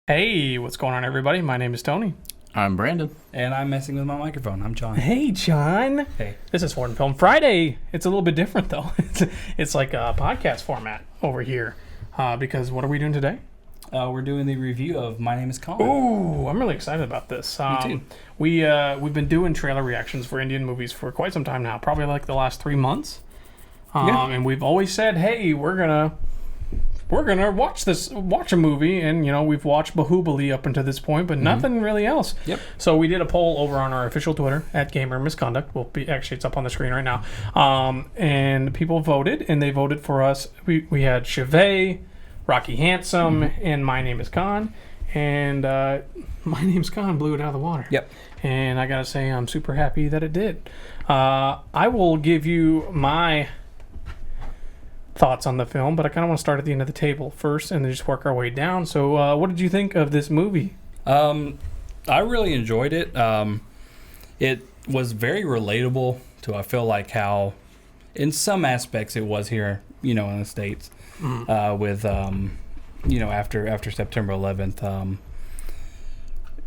Hey, what's going on, everybody? My name is Tony. I'm Brandon. And I'm messing with my microphone. I'm John. Hey, John. Hey. This is Foreign Film Friday. It's a little bit different, though. It's like a podcast format over here. Because what are we doing today? We're doing the review of My Name is Colin. Ooh, I'm really excited about this. Me too. We've been doing trailer reactions for Indian movies for quite some time now, probably like the last 3 months. And we've always said, hey, we're gonna watch a movie, and we've watched Bahubali up until this point, but nothing really else. Yep. So we did a poll over on our official Twitter at Gamer Misconduct. Actually, it's up on the screen right now. And people voted, and they voted for us. We had Chevy, Rocky Handsome, and My Name is Khan. And My Name's Khan blew it out of the water. Yep. And I gotta say, I'm super happy that it did. I will give you my thoughts on the film, but I kind of want to start at the end of the table first and then just work our way down. So what did you think of this movie? I really enjoyed it. It was very relatable to, I feel like, how in some aspects it was here, in the States, with, after September 11th,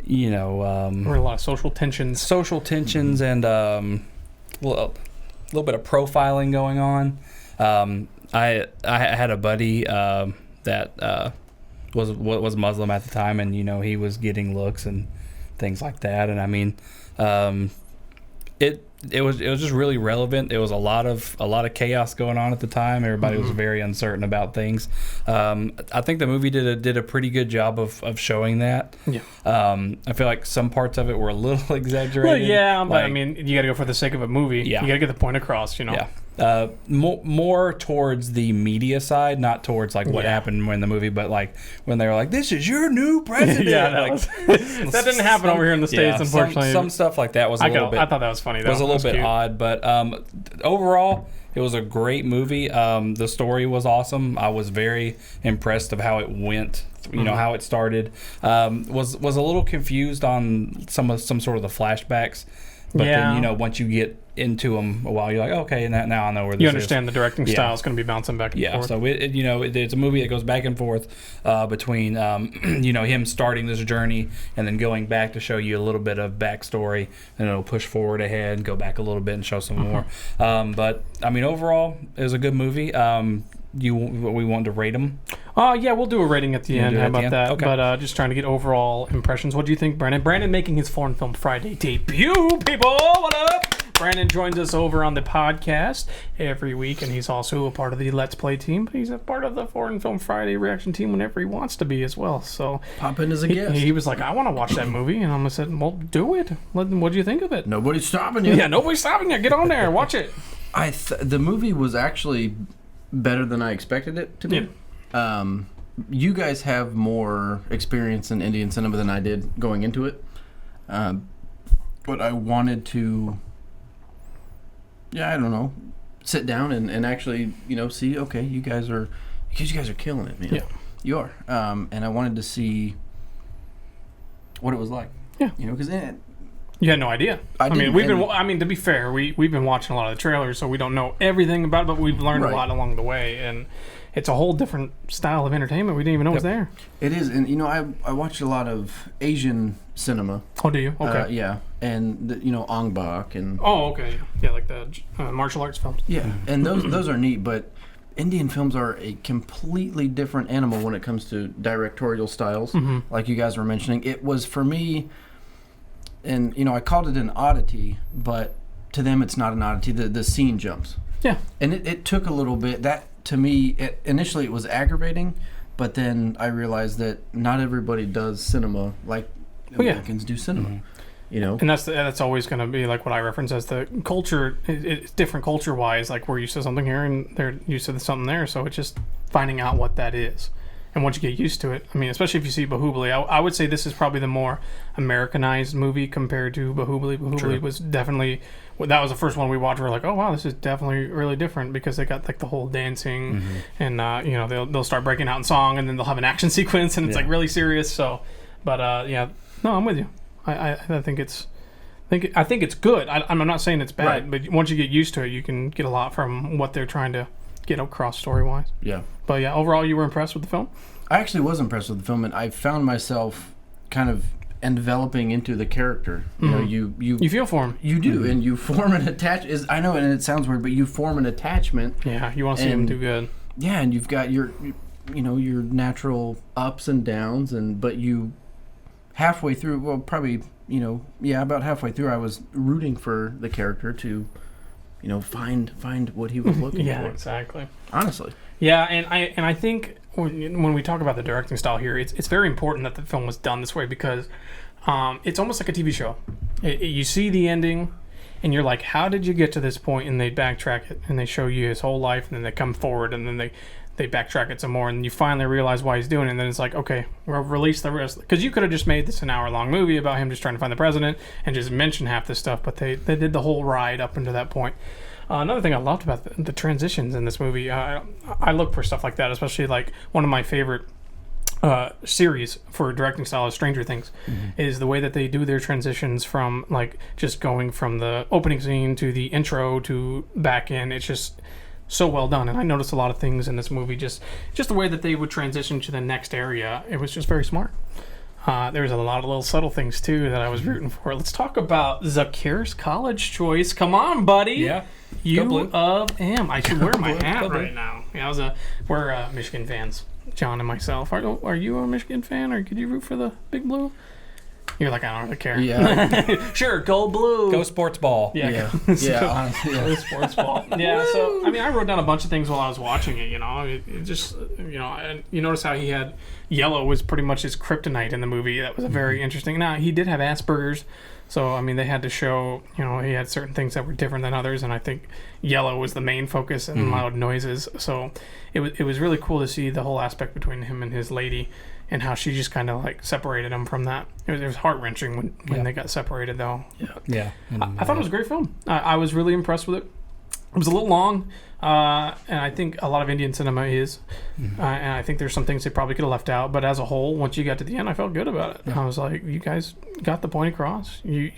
There were a lot of social tensions. and a little bit of profiling going on. I had a buddy that was Muslim at the time, and he was getting looks and things like that. And I mean, it was just really relevant. It was a lot of chaos going on at the time. Everybody was very uncertain about things. I think the movie did a pretty good job of showing that. Yeah. I feel like some parts of it were a little exaggerated. Well, yeah, but Like, I mean, you got to go for the sake of a movie. Yeah. You got to get the point across, Yeah. More towards the media side, not towards like what happened in the movie, but like when they were like, "This is your new president." Yeah, that didn't happen over here in the States, yeah, unfortunately. Some stuff like that was a little bit. I thought that was funny. Was a little bit odd, but overall, it was a great movie. The story was awesome. I was very impressed of how it went. How it started. Was a little confused on some sort of the flashbacks, but then once you get into them a while, you're like, okay, now I know where this is. You understand the directing style is going to be bouncing back and forth. So it's a movie that goes back and forth between him starting this journey and then going back to show you a little bit of backstory, and it'll push forward ahead and go back a little bit and show some more. But I mean, overall, it was a good movie. We want to rate them? Yeah, we'll do a rating at the end. How about that? Okay. But just trying to get overall impressions. What do you think, Brandon? Brandon making his Foreign Film Friday debut, people. What up? Brandon joins us over on the podcast every week, and he's also a part of the Let's Play team. But he's a part of the Foreign Film Friday reaction team whenever he wants to be as well. So Pop in as a guest. he was like, I want to watch that movie. And I said, well, do it. What do you think of it? Nobody's stopping you. Yeah, nobody's stopping you. Get on there. Watch it. The movie was actually better than I expected it to be. Yeah. You guys have more experience in Indian cinema than I did going into it. But I wanted to, I don't know, sit down and actually, see, okay, you guys are killing it, man. Yeah. You are. And I wanted to see what it was like. Yeah. Because You had no idea. I didn't, to be fair, we've been watching a lot of the trailers, so we don't know everything about it, but we've learned a lot along the way, and it's a whole different style of entertainment we didn't even know was there. it is, and I watched a lot of Asian cinema. Oh, do you? Okay. Yeah, and Ong Bak and Okay. Yeah, like the martial arts films. yeah, and those are neat, but Indian films are a completely different animal when it comes to directorial styles. Like you guys were mentioning, it was for me. And I called it an oddity, but to them it's not an oddity. The scene jumps. Yeah. And it took a little bit. That to me, initially it was aggravating, but then I realized that not everybody does cinema like Americans do cinema. And that's always going to be like what I reference as the culture. It's different culture wise. Like we're used to something here and they're used to something there. So it's just finding out what that is. And once you get used to it, I mean, especially if you see Bahubali, I would say this is probably the more Americanized movie compared to Bahubali. Bahubali was definitely, that was the first one we watched. We're like, oh wow, this is definitely really different because they got like the whole dancing, and they'll start breaking out in song, and then they'll have an action sequence, and it's like really serious. So, but no, I'm with you. I think it's good. I'm not saying it's bad, but once you get used to it, you can get a lot from what they're trying to get across story wise. Yeah. But yeah, overall, you were impressed with the film? I actually was impressed with the film, and I found myself kind of enveloping into the character. You know, You feel for him. you do, and you form an attachment. I know, and it sounds weird, but you form an attachment. Yeah, you want to see him And- do good. Yeah, and you've got your natural ups and downs, but you halfway through, well, probably, about halfway through, I was rooting for the character to, find what he was looking Yeah, for. exactly. Honestly. Yeah, and I think when we talk about the directing style here, it's very important that the film was done this way because it's almost like a TV show. You see the ending, and you're like, how did you get to this point? And they backtrack it, and they show you his whole life, and then they come forward, and then they backtrack it some more, and you finally realize why he's doing it, and then it's like, okay, we'll release the rest. Because you could have just made this an hour-long movie about him just trying to find the president and just mention half this stuff, but they did the whole ride up until that point. Another thing I loved about the transitions in this movie, I look for stuff like that, especially like one of my favorite series for directing style is Stranger Things, is the way that they do their transitions from like just going from the opening scene to the intro to back in. It's just so well done, and I noticed a lot of things in this movie, just the way that they would transition to the next area. It was just very smart. There's a lot of little subtle things too that I was rooting for. Let's talk about Zacchaeus' college choice. Come on, buddy. Yeah. U of M. I should wear my hat Go Blue. right now. Yeah, we're Michigan fans, John and myself. Are you a Michigan fan, or could you root for the Big Blue? You're like, I don't really care. Yeah. Sure, go Blue. Go sports ball. Yeah. So- Yeah, honestly. Go Yeah. sports ball. Yeah, so I mean, I wrote down a bunch of things while I was watching it. It just, and you notice how he had yellow was pretty much his kryptonite in the movie. That was a very interesting. Now he did have Asperger's, so I mean, they had to show, he had certain things that were different than others, and I think yellow was the main focus and loud noises. So it was really cool to see the whole aspect between him and his lady, and how she just kind of like separated him from that. It was heart wrenching when they got separated, though. Yeah. I thought it was a great film. I was really impressed with it. It was a little long, and I think a lot of Indian cinema is. And I think there's some things they probably could have left out. But as a whole, once you got to the end, I felt good about it. I was like, you guys got the point across. You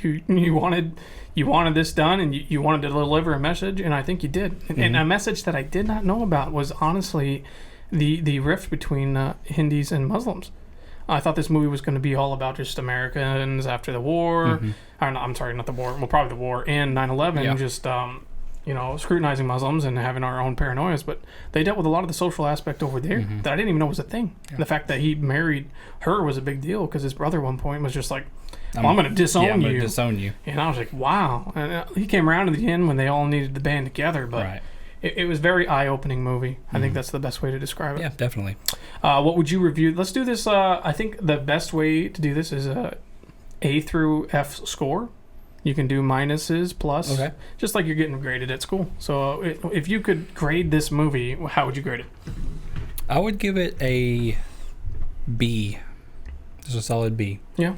wanted this done, and you wanted to deliver a message, and I think you did. And a message that I did not know about was honestly the rift between Hindus and Muslims. I thought this movie was going to be all about just Americans after the war. Or no, I'm sorry, not the war. Well, probably the war and 9/11. Yeah. Just scrutinizing Muslims and having our own paranoias. But they dealt with a lot of the social aspect over there that I didn't even know was a thing. Yeah. The fact that he married her was a big deal because his brother at one point was just like, well, I'm going to disown I'm you. gonna disown you. And I was like, wow. And he came around to the end when they all needed to band together. But Right. it was a very eye-opening movie. I think that's the best way to describe it. Yeah, definitely. What would you review? Let's do this. I think the best way to do this is A through F score. You can do minuses, plus, Okay. just like you're getting graded at school. So if you could grade this movie, how would you grade it? I would give it a B. Just a solid B. Yeah.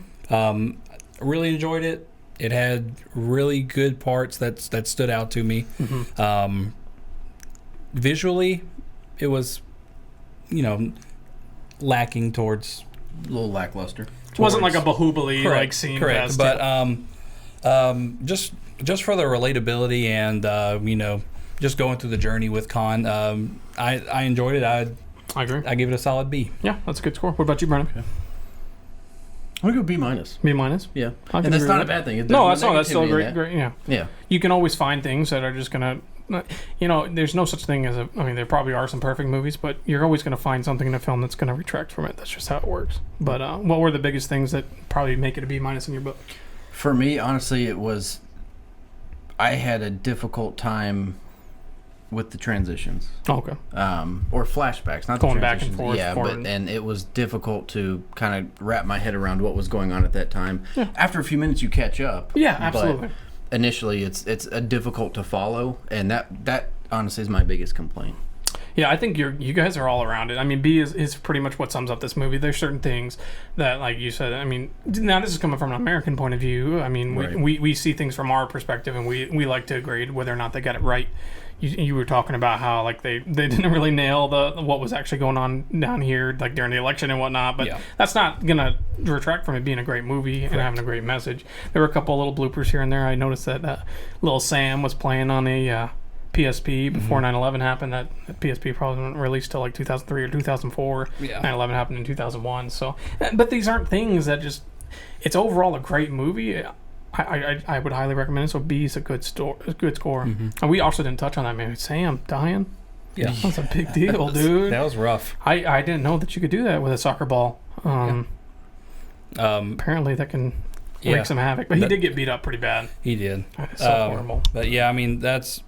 Really enjoyed it. It had really good parts that stood out to me. Visually, it was, lacking towards. A little lackluster. It wasn't like a Bahubali like scene. Correct. fest. But just for the relatability and just going through the journey with Khan, I enjoyed it. I agree. I give it a solid B. Yeah, that's a good score. What about you, Brennan? I'm going to go B minus. B minus. Yeah. I can And that's agree not a with that. bad thing. There's No, that's not. That's still negativity in great. that. Great. Yeah. Yeah. You can always find things that are just gonna, there's no such thing as there probably are some perfect movies, but you're always gonna find something in a film that's gonna retract from it. That's just how it works. But what were the biggest things that probably make it a B minus in your book? For me, honestly, I had a difficult time with the transitions. Oh, okay. Or flashbacks, not Going the back and transitions. forth, Yeah, forward. and it was difficult to kind of wrap my head around what was going on at that time. Yeah. After a few minutes, you catch up. Yeah, but absolutely. initially, it's a difficult to follow, and that honestly is my biggest complaint. Yeah, I think you guys are all around it. I mean, B is pretty much what sums up this movie. There's certain things that, like you said, now this is coming from an American point of view. I mean, Right. we see things from our perspective, and we like to grade whether or not they got it right. You were talking about how like they didn't really nail what was actually going on down here, like during the election and whatnot. But Yeah. that's not gonna retract from it being a great movie and having a great message. There were a couple little bloopers here and there. I noticed that little Sam was playing on a PSP before 9/11 happened. That PSP probably wasn't released till like 2003 or 2004. Yeah. 9/11 happened in 2001. So, but these aren't things that just. It's overall a great movie. I would highly recommend it. So B is a good score. And we also didn't touch on that, man. Sam dying. Yeah. That's a big deal, dude. That was rough. I didn't know that you could do that with a soccer ball. Apparently that can wreak some havoc. But he did get beat up pretty bad. He did. That is so horrible. But yeah, I mean, that's.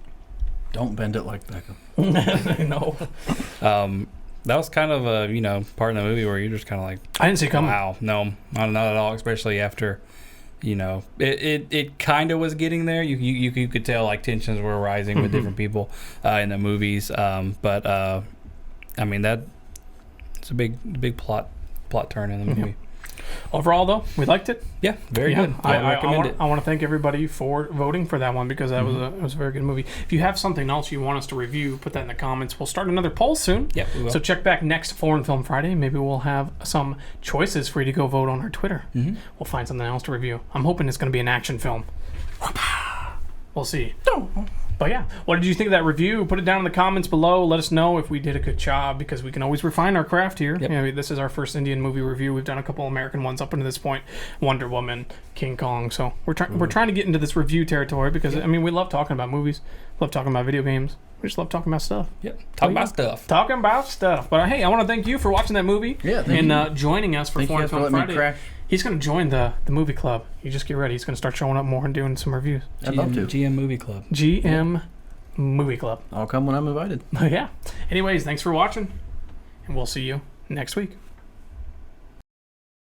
Don't bend it like Beckham. I know. That was kind of a, part of the movie where you're just kind of like, I didn't see it coming. wow, no, not at all, especially after, it kind of was getting there. You could tell like tensions were rising with different people in the movies. But I mean, it's a big plot turn in the movie. Overall, though, we liked it. Yeah, very good. I recommend it. I want to thank everybody for voting for that one because that was a very good movie. If you have something else you want us to review, put that in the comments. We'll start another poll soon. Yeah, we will. So check back next Foreign Film Friday. Maybe we'll have some choices for you to go vote on our Twitter. We'll find something else to review. I'm hoping it's going to be an action film. We'll see. But yeah, what did you think of that review? Put it down in the comments below. Let us know if we did a good job because we can always refine our craft here. Yep. This is our first Indian movie review. We've done a couple American ones up until this point. Wonder Woman, King Kong. So we're trying to get into this review territory because we love talking about movies, love talking about video games. We just love talking about stuff. Yep. Talking about stuff. But hey, I want to thank you for watching that movie and joining us for Foreign Film Friday. He's going to join the movie club. You just get ready. He's going to start showing up more and doing some reviews. I'd love to. GM Movie Club. GM Movie Club. I'll come when I'm invited. Yeah. Anyways, thanks for watching, and we'll see you next week.